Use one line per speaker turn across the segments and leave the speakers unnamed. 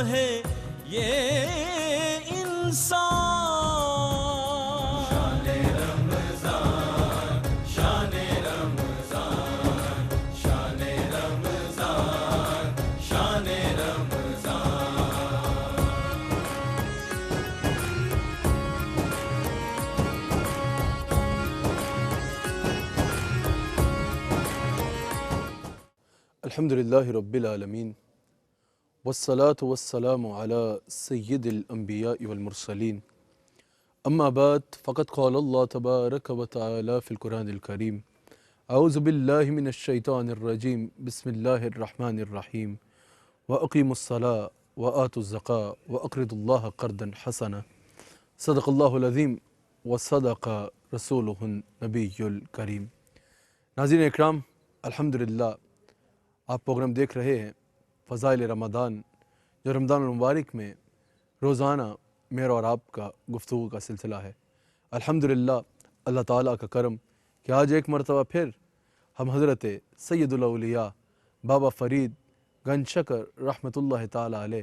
ہے یہ انسان. شان رمضان، شان رمضان، شان رمضان، شان رمضان.
الحمد لله رب العالمين والصلاة والسلام على سيد الأنبياء والمرسلين. أما بعد فقد قال الله تبارك وتعالى في القرآن الكريم: أعوذ بالله من الشيطان الرجيم، بسم الله الرحمن الرحيم، وأقيموا الصلاة وآتوا الزكاة وأقرضوا الله قرضا حسنا. صدق الله العظيم وصدق رسوله النبي الكريم. ناظرین اکرام، الحمدللہ آپ پروگرام دیکھ رہے ہیں فضائل رمضان، جو رمضان المبارک میں روزانہ میرا اور آپ کا گفتگو کا سلسلہ ہے. الحمدللہ اللہ تعالیٰ کا کرم کہ آج ایک مرتبہ پھر ہم حضرت سید الاولیاء بابا فرید گنج شکر رحمۃ اللہ تعالیٰ علیہ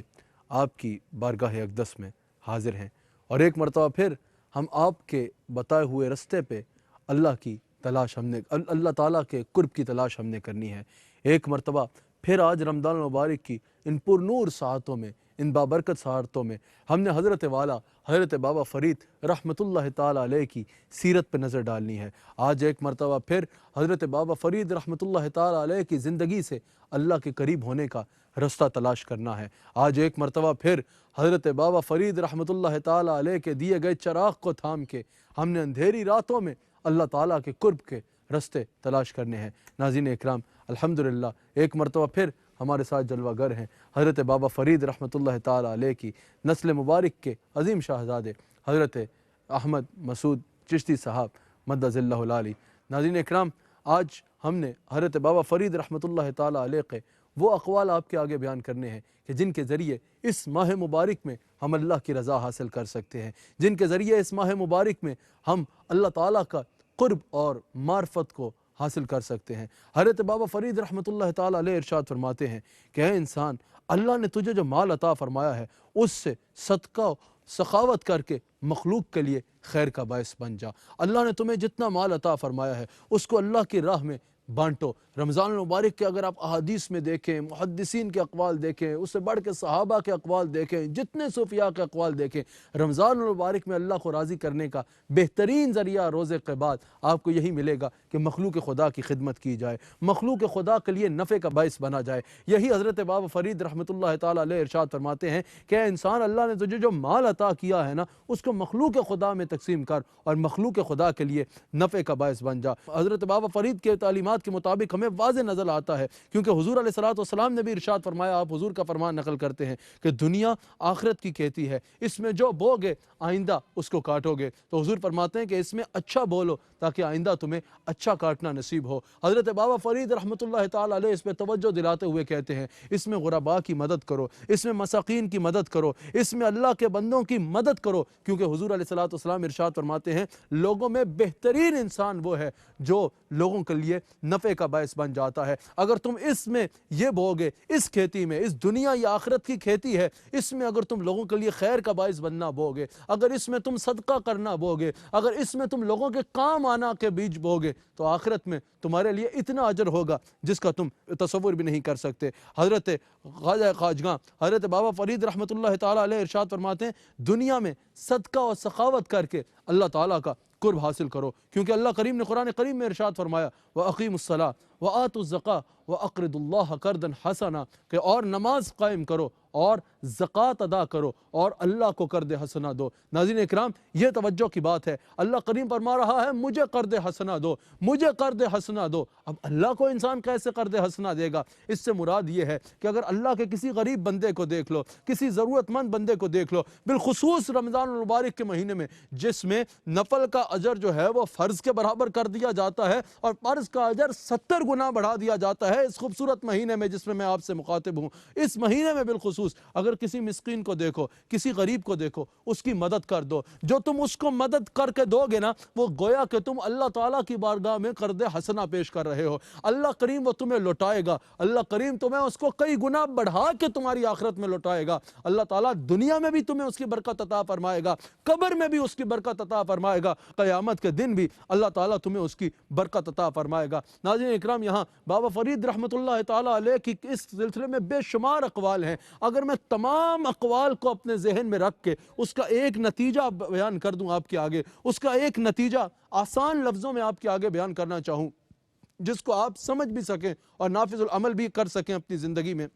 آپ کی بارگاہ اقدس میں حاضر ہیں، اور ایک مرتبہ پھر ہم آپ کے بتائے ہوئے رستے پہ اللہ کی تلاش اللہ تعالیٰ کے قرب کی تلاش ہم نے کرنی ہے. ایک مرتبہ پھر آج رمضان المبارک کی ان پر نور ساعتوں میں، ان بابرکت ساعتوں میں ہم نے حضرت والا حضرت بابا فرید رحمۃ اللہ تعالیٰ علیہ کی سیرت پہ نظر ڈالنی ہے. آج ایک مرتبہ پھر حضرت بابا فرید رحمۃ اللہ تعالیٰ علیہ کی زندگی سے اللہ کے قریب ہونے کا رستہ تلاش کرنا ہے. آج ایک مرتبہ پھر حضرت بابا فرید رحمۃ اللہ تعالیٰ علیہ کے دیے گئے چراغ کو تھام کے ہم نے اندھیری راتوں میں اللہ تعالیٰ کے قرب کے رستے تلاش کرنے ہیں. ناظرین اکرام، الحمدللہ ایک مرتبہ پھر ہمارے ساتھ جلوہ گر ہیں حضرت بابا فرید رحمۃ اللہ تعالیٰ علیہ کی نسل مبارک کے عظیم شاہزادے حضرت احمد مسعود چشتی صاحب مدد اللہ العالی. ناظرین اکرام، آج ہم نے حضرت بابا فرید رحمۃ اللہ تعالیٰ علیہ کے وہ اقوال آپ کے آگے بیان کرنے ہیں کہ جن کے ذریعے اس ماہ مبارک میں ہم اللہ کی رضا حاصل کر سکتے ہیں، جن کے ذریعے اس ماہ مبارک میں ہم اللہ تعالیٰ کا قرب اور معرفت کو حاصل کر سکتے ہیں. حضرت بابا فرید رحمۃ اللہ تعالیٰ علیہ ارشاد فرماتے ہیں کہ اے انسان، اللہ نے تجھے جو مال عطا فرمایا ہے اس سے صدقہ سخاوت کر کے مخلوق کے لیے خیر کا باعث بن جا. اللہ نے تمہیں جتنا مال عطا فرمایا ہے اس کو اللہ کی راہ میں بانٹو. رمضان المبارک کے اگر آپ احادیث میں دیکھیں، محدثین کے اقوال دیکھیں، اس سے بڑھ کے صحابہ کے اقوال دیکھیں، جتنے صوفیاء کے اقوال دیکھیں، رمضان المبارک میں اللہ کو راضی کرنے کا بہترین ذریعہ روزے کے بعد آپ کو یہی ملے گا کہ مخلوق خدا کی خدمت کی جائے، مخلوق خدا کے لیے نفع کا باعث بنا جائے. یہی حضرت بابا فرید رحمۃ اللہ تعالیٰ علیہ ارشاد فرماتے ہیں کہ اے انسان، اللہ نے تجھے جو مال عطا کیا ہے نا اس کو مخلوق خدا میں تقسیم کر اور مخلوق خدا کے لیے نفع کا باعث بن جا. حضرت بابا فرید کے تعلیمات کے مطابق ہمیں واضح نظر آتا ہے، کیونکہ حضور علیہ الصلوۃ نے بھی ارشاد فرمایا، آپ حضور کا فرمان نقل کرتے ہیں کہ دنیا آخرت کی کھیتی ہے، اس میں جو بو گے آئندہ اس کو کاٹو گے. تو حضور فرماتے ہیں کہ اس میں اچھا بولو تاکہ آئندہ تمہیں اچھا کاٹنا نصیب ہو. حضرت بابا فرید رحمۃ اللہ تعالیٰ علیہ اس پہ توجہ دلاتے ہوئے کہتے ہیں اس میں غرباء کی مدد کرو، اس میں مساکین کی مدد کرو، اس میں اللہ کے بندوں کی مدد کرو، کیونکہ حضور علیہ الصلوۃ ارشاد فرماتے ہیں لوگوں میں بہترین انسان وہ ہے جو لوگوں کے لیے نفع کا باعث بن جاتا ہے. اگر تم اس میں یہ بوگے، اس کھیتی میں، اس دنیا یا آخرت کی کھیتی ہے، اس میں اگر تم لوگوں کے لیے خیر کا باعث بننا بوگے، اگر اس میں تم صدقہ کرنا بوگے، اگر اس میں تم لوگوں کے کام آنا کے بیج بوگے، تو آخرت میں تمہارے لیے اتنا اجر ہوگا جس کا تم تصور بھی نہیں کر سکتے. حضرت خواجہ خواجگاں حضرت بابا فرید رحمۃ اللہ تعالیٰ علیہ ارشاد فرماتے ہیں دنیا میں صدقہ اور سخاوت کر کے اللہ تعالیٰ کا قرب حاصل کرو، کیونکہ اللہ کریم نے قرآن کریم میں ارشاد فرمایا وَأَقِيمُوا الصَّلَاةَ وَآتُوا الزَّكَاةَ وَأَقْرِضُوا اللَّهَ قَرْضًا حَسَنًا، کہ اور نماز قائم کرو اور زکوٰۃ ادا کرو اور اللہ کو قرض حسنہ دو. ناظرین اکرام، یہ توجہ کی بات ہے. اللہ کریم فرما رہا ہے مجھے قرض حسنہ دو، مجھے قرض حسنہ دو. اب اللہ کو انسان کیسے قرض حسنہ دے گا؟ اس سے مراد یہ ہے کہ اگر اللہ کے کسی غریب بندے کو دیکھ لو، کسی ضرورت مند بندے کو دیکھ لو، بالخصوص رمضان المبارک کے مہینے میں جس میں نفل کا اجر جو ہے وہ فرض کے برابر کر دیا جاتا ہے اور فرض کا اجر 70 گنا بڑھا دیا جاتا ہے، ہے اس خوبصورت مہینے میں جس میں میں آپ سے مخاطب ہوں، اس مہینے میں بالخصوص اگر کسی مسکین کو دیکھو، کسی غریب کو دیکھو، اس کی مدد کر دو۔ جو تم اس کو مدد کر کے دو گے نا، وہ گویا کہ تم اللہ تعالیٰ کی بارگاہ میں قرض حسنہ پیش کر رہے ہو۔ اللہ کریم وہ تمہیں لوٹائے گا، اللہ کریم تمہیں اس کو کئی گنا بڑھا کے تمہاری آخرت میں لوٹائے گا۔ اللہ تعالیٰ دنیا میں بھی تمہیں اس کی برکت عطا فرمائے گا، قبر میں بھی اس کی برکت عطا فرمائے گا، قیامت کے دن بھی اللہ تعالیٰ تمہیں اس کی برکت عطا فرمائے گا۔ ناظرین اکرام، یہاں بابا فرید رحمۃ اللہ تعالیٰ علیہ کی اس سلسلے میں بے شمار اقوال ہیں۔ اگر میں تمام اقوال کو اپنے ذہن میں رکھ کے اس کا ایک نتیجہ بیان کر دوں آپ کے آگے، اس کا ایک نتیجہ آسان لفظوں میں آپ کے آگے بیان کرنا چاہوں، جس کو آپ سمجھ بھی سکیں اور نافذ العمل بھی کر سکیں اپنی زندگی میں،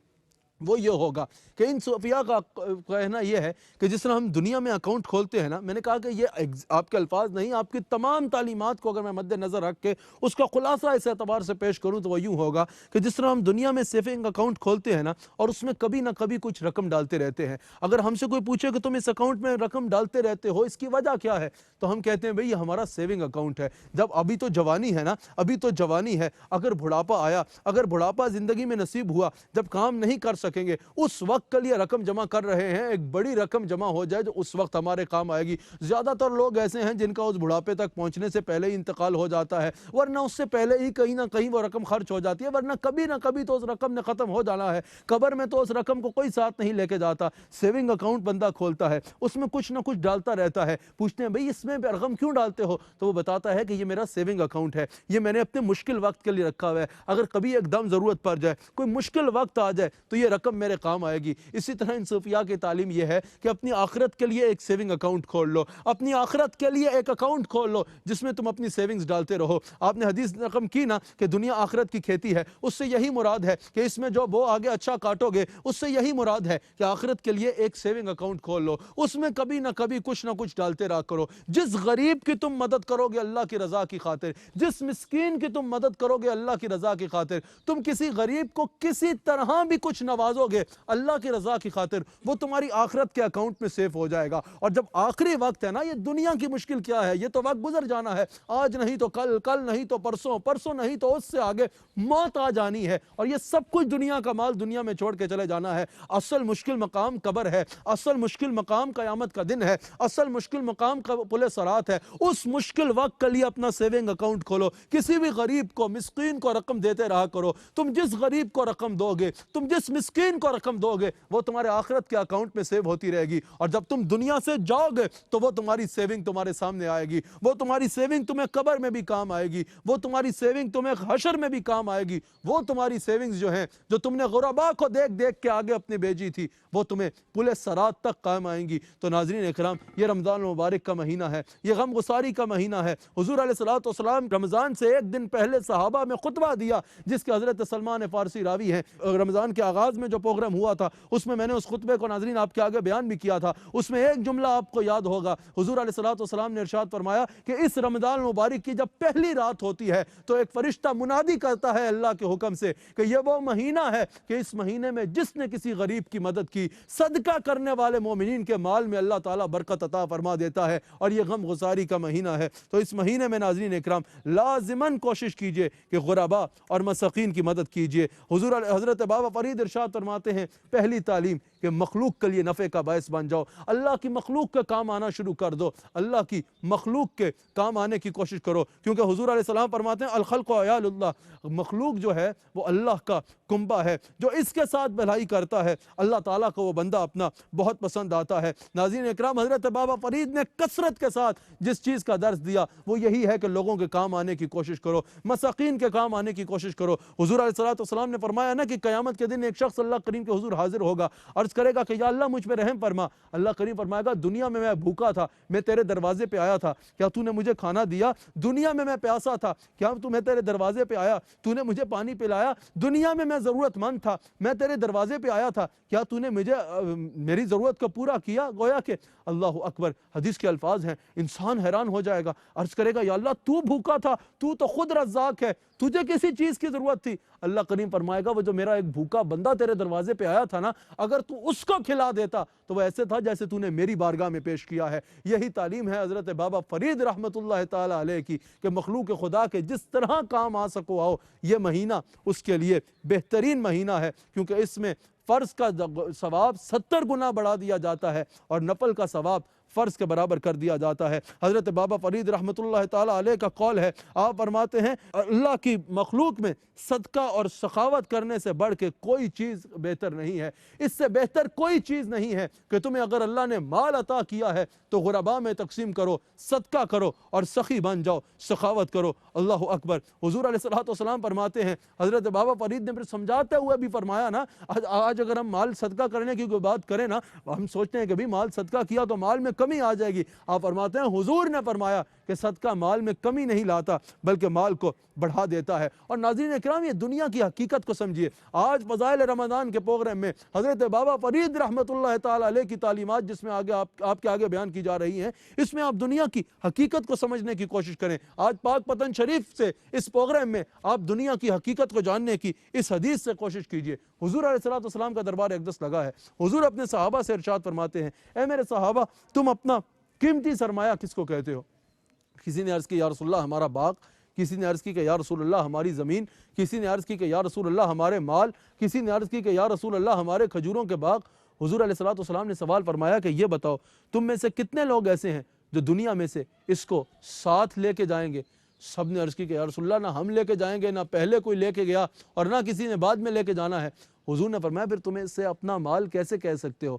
وہ یہ ہوگا کہ ان صوفیاء کا کہنا یہ ہے کہ جس طرح ہم دنیا میں اکاؤنٹ کھولتے ہیں نا، میں نے کہا کہ یہ آپ کے الفاظ نہیں، آپ کی تمام تعلیمات کو اگر میں مد نظر رکھ کے اس کا خلاصہ اس اعتبار سے پیش کروں تو وہ یوں ہوگا کہ جس طرح ہم دنیا میں سیونگ اکاؤنٹ کھولتے ہیں نا، اور اس میں کبھی نہ کبھی کچھ رقم ڈالتے رہتے ہیں۔ اگر ہم سے کوئی پوچھے کہ تم اس اکاؤنٹ میں رقم ڈالتے رہتے ہو، اس کی وجہ کیا ہے، تو ہم کہتے ہیں بھئی یہ ہمارا سیونگ اکاؤنٹ ہے۔ جب ابھی تو جوانی ہے نا، ابھی تو جوانی ہے، اگر بڑھاپا آیا، اگر بڑھاپا زندگی میں نصیب ہوا، جب کام نہیں کر سکیں گے، اس وقت کے لیے رقم جمع کر رہے ہیں، ایک بڑی رقم جمع ہو جائے جو اس وقت ہمارے کام آئے گی۔ زیادہ تر لوگ ایسے ہیں جن کا اس بڑھاپے تک پہنچنے سے پہلے ہی انتقال ہو جاتا ہے، ورنہ اس سے پہلے ہی کہیں نہ کہیں وہ رقم خرچ ہو جاتی ہے، ورنہ کبھی نہ کبھی تو اس رقم نے ختم ہو جانا ہے۔ قبر میں تو اس رقم کو کوئی ساتھ نہیں لے کے جاتا۔ سیونگ اکاؤنٹ بندہ کھولتا ہے، اس میں کچھ نہ کچھ ڈالتا رہتا ہے۔ پوچھتے ہیں بھئی اس میں رقم کیوں ڈالتے ہو، تو وہ بتاتا ہے کہ یہ میرا سیونگ اکاؤنٹ ہے، یہ میں نے اپنے مشکل وقت کے لیے رکھا ہوا ہے، اگر کبھی ایک دم ضرورت پڑ جائے، کوئی مشکل وقت آ جائے تو یہ رقم میرے کام آئے گی۔ اسی طرح ان صوفیاء کی تعلیم یہ ہے کہ اپنی آخرت کے لیے ایک سیونگ اکاؤنٹ کھول لو، اپنی آخرت کے لیے ایک اکاؤنٹ کھول لو جس میں تم اپنی سیونگز ڈالتے رہو۔ آپ نے حدیث رقم کی نا کہ دنیا آخرت کی کھیتی ہے، اس سے یہی مراد ہے کہ اس میں جو وہ آگے اچھا کاٹو گے، اس سے یہی مراد ہے کہ آخرت کے لیے ایک سیونگ اکاؤنٹ کھول لو، اس میں کبھی نہ کبھی کچھ نہ کچھ ڈالتے رہا کرو۔ جس غریب کی تم مدد کرو گے اللہ کی رضا کی خاطر، جس مسکین کی تم مدد کرو گے اللہ کی رضا کی خاطر، تم کسی غریب کو کسی طرح بھی کچھ نوازو گے اللہ کی رضا کی خاطر، وہ تمہاری آخرت کے اکاؤنٹ میں سیف ہو جائے گا۔ اور جب آخری وقت ہے نا، یہ دنیا کی مشکل کیا ہے، یہ تو وقت گزر جانا ہے، آج نہیں تو کل، کل نہیں تو پرسوں، پرسوں نہیں تو اس سے آگے موت آ جانی ہے، اور یہ سب کچھ دنیا کا مال دنیا میں چھوڑ کے چلے جانا ہے۔ اصل مشکل مقام قبر ہے، اصل مشکل مقام قیامت کا دن ہے، اصل مشکل مقام پل صراط ہے۔ اس مشکل وقت کے لیے اپنا سیونگ اکاؤنٹ کھولو، کسی بھی غریب کو، مسکین کو رقم دیتے رہا کرو۔ تم جس غریب کو رقم دو گے، تم جس مسکین کو رقم دو گے، وہ تمہارے آخرت کے اکاؤنٹ میں سیو ہوتی رہے گی، اور جب تم دنیا سے جاؤ گے تو وہ تمہاری سیونگ تمہارے سامنے آئے گی، وہ تمہاری سیونگ تمہیں قبر میں بھی کام آئے گی، وہ تمہاری سیونگ تمہیں حشر میں بھی کام آئے گی، وہ تمہاری سیونگز جو ہیں جو تم نے غرباء کو دیکھ دیکھ کے آگے اپنے بھیجی تھی، وہ تمہیں پل صراط تک کام آئیں گی۔ تو ناظرین اکرام، یہ رمضان المبارک کا مہینہ ہے، یہ غم گساری کا مہینہ ہے۔ حضور علیہ الصلوۃ والسلام رمضان سے ایک دن پہلے صحابہ میں خطبہ دیا، جس کے حضرت سلمان فارسی راوی ہیں۔ رمضان کے آغاز میں جو پروگرام ہوا تھا اس میں نے اس خطبے کو ناظرین آپ کے آگے بیان بھی کیا تھا۔ اس میں ایک جملہ آپ کو یاد ہوگا، حضور علیہ الصلوۃ والسلام نے ارشاد فرمایا کہ اس رمضان المبارک کی جب پہلی رات ہوتی ہے تو ایک فرشتہ منادی کرتا ہے اللہ کے حکم سے کہ یہ وہ مہینہ ہے کہ اس مہینے میں جس نے کسی غریب کی مدد کی، صدقہ کرنے والے مومنین کے مال میں اللہ تعالیٰ برکت عطا فرما دیتا ہے، اور یہ غم گساری کا مہینہ ہے۔ تو اس مہینے میں ناظرین اکرام لازماً کوشش کیجئے کہ غرباء اور مساکین کی مدد کیجئے۔ حضرت بابا فرید ارشاد فرماتے ہیں، پہلی تعلیم کہ مخلوق کے لیے نفع کا باعث بن جاؤ، اللہ کی مخلوق کے کام آنا شروع کر دو، اللہ کی مخلوق کے کام آنے کی کوشش کرو، کیونکہ حضور علیہ السلام فرماتے ہیں الخلق عیال اللہ، مخلوق جو ہے وہ اللہ کا کنبہ ہے، جو اس کے ساتھ بھلائی کرتا ہے اللہ تعالیٰ کو وہ بندہ اپنا بہت پسند آتا ہے۔ ناظرین اکرام، حضرت بابا فرید نے کثرت کے ساتھ جس چیز کا درس دیا وہ یہی ہے کہ لوگوں کے کام آنے کی کوشش کرو، مساکین کے کام آنے کی کوشش کرو۔ حضور علیہ السلام نے فرمایا نا کہ قیامت کے دن ایک شخص اللہ کریم کے حضور حاضر ہوگا، عرض کرے گا کہ یا اللہ مجھ پہ رحم فرما۔ اللہ کریم فرمائے گا دنیا میں بھوکا تھا، میں تیرے دروازے پہ آیا تھا، کیا تو نے مجھے کھانا دیا؟ دنیا میں پیاسا تھا، کیا میں تیرے دروازے پہ آیا، تو نے مجھے پانی پلایا؟ دنیا میں ضرورت مند تھا، میں تیرے دروازے پہ آیا تھا، کیا تو نے مجھے میری ضرورت کو پورا کیا؟ گویا کہ اللہ اکبر، حدیث کے الفاظ ہیں، انسان حیران ہو جائے گا، عرض کرے گا یا اللہ تو بھوکا تھا، تو خود رزاق ہے، تجھے کسی چیز کی ضرورت تھی؟ اللہ کریم فرمائے گا وہ جو میرا ایک بھوکا بندہ تیرے دروازے پہ آیا تھا نا، اگر تو اس کو کھلا دیتا تو وہ ایسے تھا جیسے تو نے میری بارگاہ میں پیش کیا ہے۔ یہی تعلیم ہے حضرت بابا فرید رحمۃ اللہ تعالی علیہ کی کہ مخلوق خدا کے جس طرح کام آ سکو آؤ، یہ مہینہ اس کے لیے بہترین مہینہ ہے، کیونکہ اس میں فرض کا ثواب 70 گنا بڑھا دیا جاتا ہے اور نفل کا ثواب فرض کے برابر کر دیا جاتا ہے۔ حضرت بابا فرید رحمۃ اللہ تعالی علیہ کا قول ہے، آپ فرماتے ہیں اللہ کی مخلوق میں صدقہ اور سخاوت کرنے سے بڑھ کے کوئی چیز بہتر نہیں ہے، اس سے بہتر کوئی چیز نہیں ہے کہ تمہیں اگر اللہ نے مال عطا کیا ہے تو غرباء میں تقسیم کرو، صدقہ کرو اور سخی بن جاؤ، سخاوت کرو۔ اللہ اکبر۔ حضور علیہ الصلوۃ والسلام فرماتے ہیں، حضرت بابا فرید نے پھر سمجھاتے ہوئے بھی فرمایا نا، آج اگر ہم مال صدقہ کرنے کی کوئی بات کریں نا، ہم سوچتے ہیں کہ بھی مال صدقہ کیا تو مال میں کمی آ جائے گی۔ آپ فرماتے ہیں حضور نے فرمایا کہ صدقہ مال میں کمی نہیں لاتا بلکہ مال کو بڑھا دیتا ہے۔ اور ناظرین اکرام، یہ دنیا کی حقیقت کو سمجھیے۔ آج فضائل رمضان کے پروگرام میں حضرت بابا فرید رحمۃ اللہ تعالی علیہ کی تعلیمات جس میں آگے آپ کے آگے بیان کی جا رہی ہیں، اس میں آپ دنیا کی حقیقت کو سمجھنے کی کوشش کریں۔ آج پاک پتن شریف سے اس پروگرام میں آپ دنیا کی حقیقت کو جاننے کی اس حدیث سے کوشش کیجئے۔ حضور علیہ الصلوۃ والسلام کا دربار اقدس لگا ہے۔ حضور اپنے صحابہ سے ارشاد فرماتے ہیں، اے میرے صحابہ، تم اپنا قیمتی سرمایہ کس کو کہتے ہو؟ کسی نے عرض کی یا رسول اللہ ہمارا باغ، کسی نے عرض کی کہ یا رسول اللہ ہماری زمین، کسی نے عرض کی کہ یا رسول اللہ ہمارے مال، کسی نے عرض کی کہ یا رسول اللہ ہمارے کھجوروں کے باغ۔ حضور علیہ الصلوۃ والسلام نے سوال فرمایا کہ یہ بتاؤ تم میں سے کتنے لوگ ایسے ہیں جو دنیا میں سے اس کو ساتھ لے کے جائیں گے؟ سب نے عرض کی کہ یا رسول اللہ نہ ہم لے کے جائیں گے، نہ پہلے کوئی لے کے گیا اور نہ کسی نے بعد میں لے کے جانا ہے۔ حضور نے فرمایا پھر تم اس سے اپنا مال کیسے کہہ سکتے ہو؟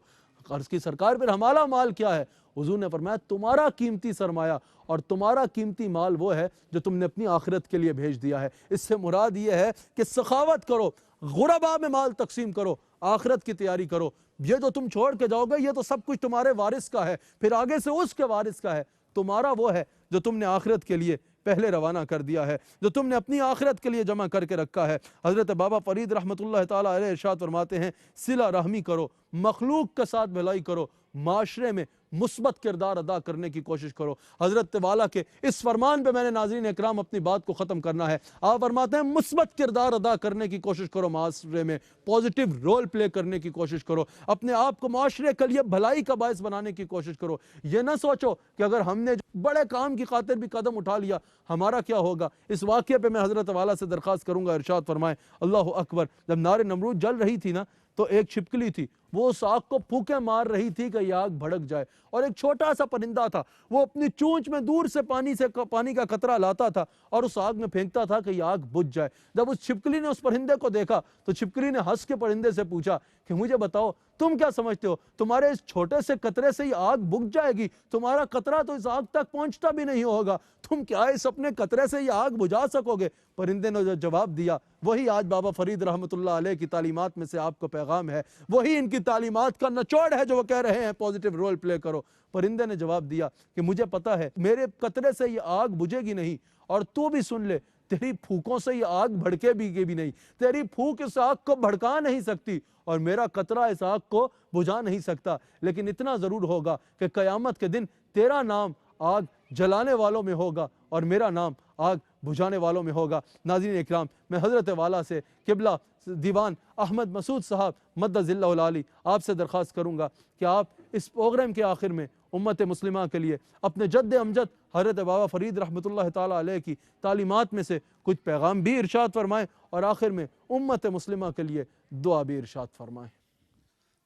عرض کی سرکار پھر ہمارا مال کیا ہے؟ حضور نے فرمایا تمہارا قیمتی سرمایہ اور تمہارا قیمتی مال وہ ہے جو تم نے اپنی آخرت کے لیے بھیج دیا ہے۔ اس سے مراد یہ ہے کہ سخاوت کرو، غرباء میں مال تقسیم کرو، آخرت کی تیاری کرو۔ یہ جو تم چھوڑ کے جاؤ گے یہ تو سب کچھ تمہارے وارث کا ہے، پھر آگے سے اس کے وارث کا ہے۔ تمہارا وہ ہے جو تم نے آخرت کے لیے پہلے روانہ کر دیا ہے، جو تم نے اپنی آخرت کے لیے جمع کر کے رکھا ہے۔ حضرت بابا فرید رحمۃ اللہ تعالی علیہ ارشاد فرماتے ہیں، صلہ رحمی کرو، مخلوق کے ساتھ بھلائی کرو، معاشرے میں مثبت کردار ادا کرنے کی کوشش کرو۔ حضرت والا کے اس فرمان پہ میں نے ناظرین اکرام اپنی بات کو ختم کرنا ہے۔ آپ فرماتے ہیں مثبت کردار ادا کرنے کی کوشش کرو، معاشرے میں پازیٹیو رول پلے کرنے کی کوشش کرو، اپنے آپ کو معاشرے کے لیے بھلائی کا باعث بنانے کی کوشش کرو۔ یہ نہ سوچو کہ اگر ہم نے بڑے کام کی خاطر بھی قدم اٹھا لیا ہمارا کیا ہوگا۔ اس واقعے پہ میں حضرت والا سے درخواست کروں گا، ارشاد فرمائیں اللہ اکبر، جب نار نمرود جل رہی تھی نا تو ایک چھپکلی تھی، وہ اس آگ کو پھونکے مار رہی تھی کہ یہ آگ بھڑک جائے، اور ایک چھوٹا سا پرندہ تھا، وہ اپنی چونچ میں دور سے پانی کا قطرہ لاتا تھا اور اس آگ میں پھینکتا تھا کہ یہ آگ بجھ جائے۔ جب اس چھپکلی نے اس پرندے کو دیکھا تو چھپکلی نے ہنس کے پرندے سے پوچھا کہ مجھے بتاؤ تم کیا سمجھتے ہو، تمہارے اس چھوٹے سے قطرے سے یہ آگ بجھ جائے گی؟ تمہارا قطرہ تو اس آگ تک پہنچتا بھی نہیں ہوگا، تم کیا اس اپنے قطرے سے یہ آگ بجھا سکو گے؟ پرندے نے جو جواب دیا وہی آج بابا فرید رحمۃ اللہ علیہ کی تعلیمات میں سے آپ کو پیغام ہے، وہی ان کی تعلیمات کا نچوڑ ہے جو وہ کہہ رہے ہیں پازیٹیو رول پلے کرو۔ پرندے نے جواب دیا کہ مجھے پتا ہے میرے قطرے سے یہ آگ بجھے گی نہیں، اور تو بھی سن لے تیری پھونکوں سے یہ آگ بھڑکے بھی نہیں، تیری پھونک اس آگ کو بھڑکا نہیں سکتی اور میرا قطرہ اس آگ کو بجھا نہیں سکتا، لیکن اتنا ضرور ہوگا کہ قیامت کے دن تیرا نام آگ جلانے والوں میں ہوگا اور میرا نام آگ بجھانے والوں میں ہوگا۔ ناظرین اکرام، میں حضرت والا سے قبلہ دیوان احمد مسعود صاحب مدد ذلہ العالی آپ سے درخواست کروں گا کہ آپ اس پروگرام کے آخر میں امت مسلمہ کے لیے اپنے جد امجد حضرت بابا فرید رحمۃ اللہ تعالی علیہ کی تعلیمات میں سے کچھ پیغام بھی ارشاد فرمائیں اور آخر میں امت مسلمہ کے لیے دعا بھی ارشاد فرمائیں۔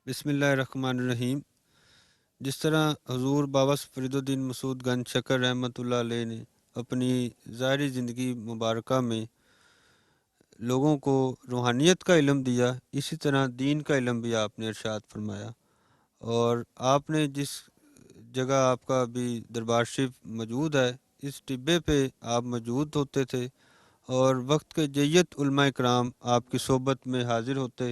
بسم اللہ الرحمن الرحیم۔ جس طرح حضور بابا فرید الدین مسعود گنج شکر رحمۃ اللہ علیہ نے اپنی ظاہری زندگی مبارکہ میں لوگوں کو روحانیت کا علم دیا، اسی طرح دین کا علم بھی آپ نے ارشاد فرمایا، اور آپ نے جس جگہ آپ کا ابھی دربار شریف موجود ہے اس ٹبے پہ آپ موجود ہوتے تھے، اور وقت کے جیت علماء اکرام آپ کی صحبت میں حاضر ہوتے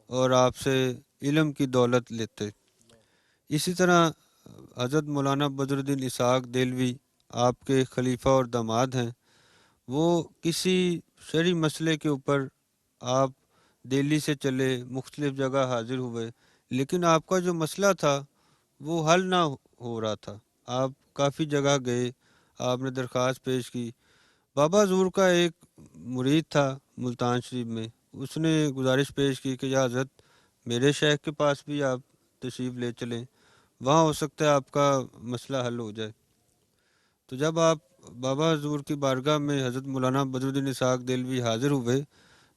اور آپ سے علم کی دولت لیتے۔ اسی طرح حضرت مولانا بدر الدین اسحاق دہلوی آپ کے خلیفہ اور داماد ہیں، وہ کسی شرعی مسئلے کے اوپر آپ دہلی سے چلے، مختلف جگہ حاضر ہوئے، لیکن آپ کا جو مسئلہ تھا وہ حل نہ ہو رہا تھا۔ آپ کافی جگہ گئے، آپ نے درخواست پیش کی۔ بابا حضور کا ایک مرید تھا ملتان شریف میں، اس نے گزارش پیش کی کہ یا حضرت میرے شیخ کے پاس بھی آپ تشریف لے چلیں، وہاں ہو سکتا ہے آپ کا مسئلہ حل ہو جائے۔ تو جب آپ بابا حضور کی بارگاہ میں حضرت مولانا بدرالدین اسحاق دہلوی حاضر ہوئے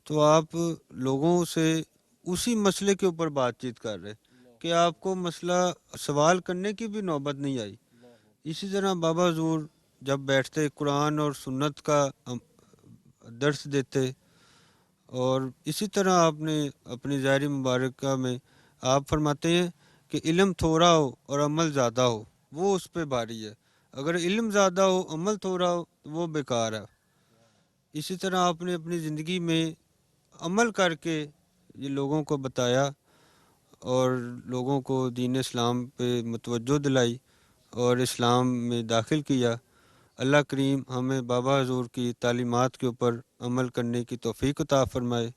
تو آپ لوگوں سے اسی مسئلے کے اوپر بات چیت کر رہے کہ آپ کو مسئلہ سوال کرنے کی بھی نوبت نہیں آئی۔ اسی طرح بابا حضور جب بیٹھتے قرآن اور سنت کا درس دیتے، اور اسی طرح آپ نے اپنی ظاہری مبارکہ میں آپ فرماتے ہیں کہ علم تھوڑا ہو اور عمل زیادہ ہو وہ اس پہ بھاری ہے، اگر علم زیادہ ہو عمل تھوڑا ہو تو وہ بیکار ہے۔ اسی طرح آپ نے اپنی زندگی میں عمل کر کے یہ لوگوں کو بتایا اور لوگوں کو دین اسلام پہ متوجہ دلائی اور اسلام میں داخل کیا۔ اللہ کریم ہمیں بابا حضور کی تعلیمات کے اوپر عمل کرنے کی توفیق عطا فرمائے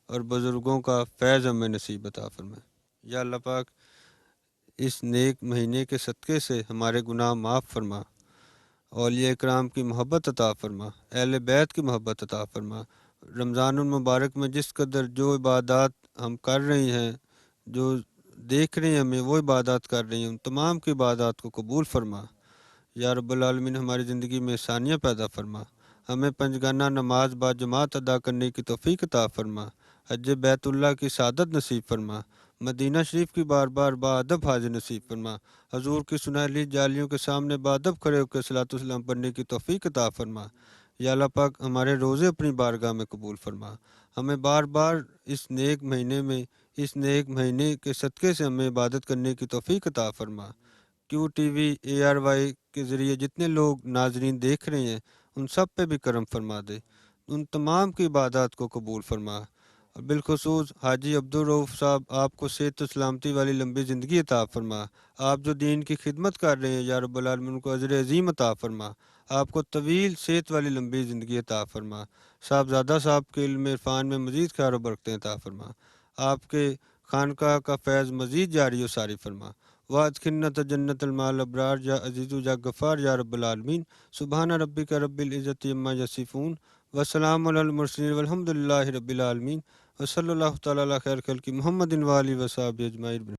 اور بزرگوں کا فیض ہمیں نصیب عطا فرمائے۔ یا اللہ پاک اس نیک مہینے کے صدقے سے ہمارے گناہ معاف فرما، اولیاء اکرام کی محبت عطا فرما، اہل بیت کی محبت عطا فرما۔ رمضان المبارک میں جس قدر جو عبادات ہم کر رہے ہیں، جو دیکھ رہے ہیں ہمیں وہ عبادات کر رہے ہیں، ان تمام کی عبادات کو قبول فرما۔ یا رب العالمین ہماری زندگی میں آسانیاں پیدا فرما، ہمیں پنجگانہ نماز با جماعت ادا کرنے کی توفیق عطا فرما، حج بیت اللہ کی سعادت نصیب فرما، مدینہ شریف کی بار بار با ادب حاضر نصیب فرما، حضور کی سنہری جالیوں کے سامنے با ادب کھڑے ہو کے صلاۃ والسلام پڑھنے کی توفیق عطا فرما۔ یا اللہ پاک ہمارے روزے اپنی بارگاہ میں قبول فرما، ہمیں بار بار اس نیک مہینے میں اس نیک مہینے کے صدقے سے ہمیں عبادت کرنے کی توفیق عطا فرما۔ کیو ٹی وی ARY کے ذریعے جتنے لوگ ناظرین دیکھ رہے ہیں ان سب پہ بھی کرم فرما دے، ان تمام کی عبادات کو قبول فرما۔ اور بالخصوص حاجی عبدالرؤف صاحب آپ کو صحت و سلامتی والی لمبی زندگی عطا فرما، آپ جو دین کی خدمت کر رہے ہیں یا رب العالمین کو اجر عظیم عطا فرما، آپ کو طویل صحت والی لمبی زندگی عطا فرما، صاحبزادہ صاحب کے علم عرفان میں مزید خیر و برکتیں عطا فرما، آپ کے خانقاہ کا فیض مزید جاری و ساری فرما۔ وادخلنا جنت المال ابرار یا عزیز یا غفار یا رب العالمین۔ سبحان ربک رب العزت عما یصفون وسلام علی المرسلین والحمد للہ رب العالمین، وصلی اللہ تعالی علی خیر خلق محمد و آلہ و صحبہ اجمعین۔